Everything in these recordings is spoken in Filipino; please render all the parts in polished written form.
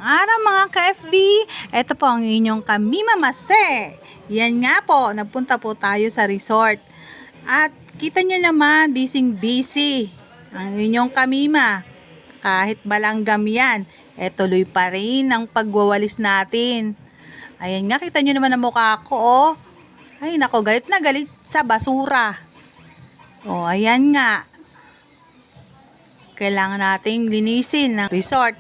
Magandang araw mga ka-FB. Ito po ang inyong Kamima Mase. Yan nga po, nagpunta po tayo sa resort. At kita nyo naman, busy ang inyong Kamima. Kahit balanggam yan, tuloy pa rin ang pagwawalis natin. Ayan nga, kita nyo naman ang mukha ko. Oh. Ay nako, galit na galit sa basura. Oh, ayan nga. Kailangan nating linisin ng resort.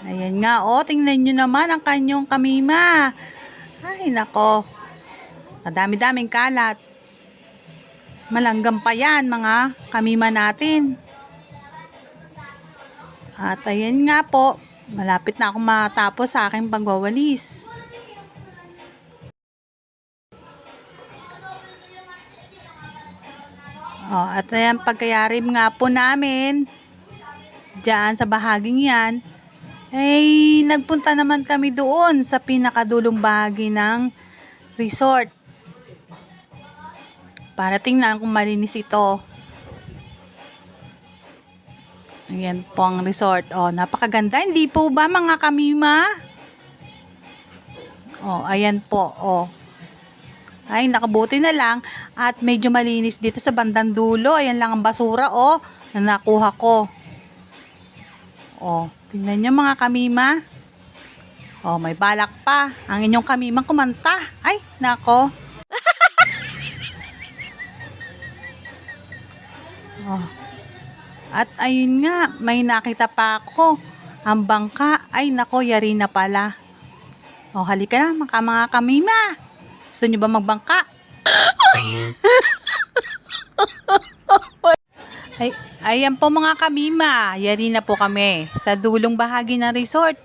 Ayan nga, oh, tingnan nyo naman ang kanyang Kamima. Ay, nako. Madami-daming kalat. Malanggam pa yan, mga Kamima natin. At ayan nga po, malapit na akong matapos sa aking pagwawalis. Oh, at ayan, pagkayarim nga po namin, diyan sa bahaging yan, nagpunta naman kami doon sa pinakadulong bahagi ng resort para tingnan kung malinis ito. Ayan po ang resort. Oh, napakaganda. Hindi po ba mga Kamima? Oh, ayan po. Oh. Ay, nakabuti na lang at medyo malinis dito sa bandang dulo. Ayan lang ang basura, oh, na nakuha ko. Oh, tingnan nyo mga Kamima. Oh, may balak pa ang inyong Kamima kumanta. Ay, nako. Oh. At ayun nga, may nakita pa ako. Ang bangka. Ay, nako, yari na pala. Oh, halika na mga Kamima. Gusto nyo ba magbangka? Ayan po mga Kamima, yari na po kami sa dulong bahagi ng resort.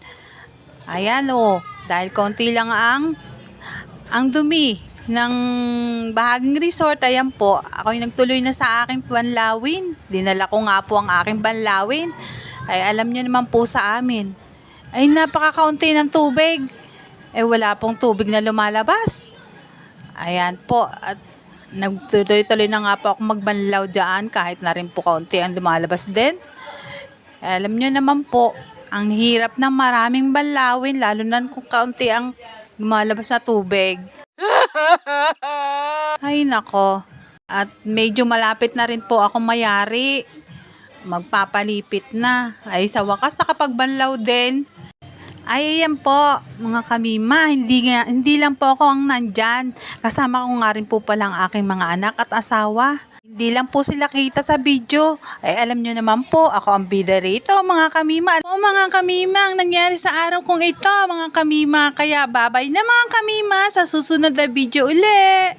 Ayan o, dahil konti lang ang dumi ng bahaging resort. Ayan po, ako yung nagtuloy na sa aking banlawin. Dinala ko nga po ang aking banlawin. Ay alam nyo naman po sa amin, ay napakakaunti ng tubig. Wala pong tubig na lumalabas. Ayan po, at nagtuloy-tuloy na nga po ako magbanlaw dyan kahit na rin po kaunti ang lumalabas din. Alam nyo naman po, ang hirap ng maraming banlawin lalo na kung kaunti ang lumalabas na tubig. Ay nako, at medyo malapit na rin po ako mayari. Magpapalipit na. Ay sa wakas nakapagbanlaw din. Ay, ayan po, mga Kamima, hindi lang po ako ang nandyan. Kasama ko nga rin po palang aking mga anak at asawa. Hindi lang po sila kita sa video. Ay, alam nyo naman po, ako ang bida rito, mga Kamima. O mga Kamima, ang nangyari sa araw kong ito, mga Kamima. Kaya babay na mga Kamima, sa susunod na video uli.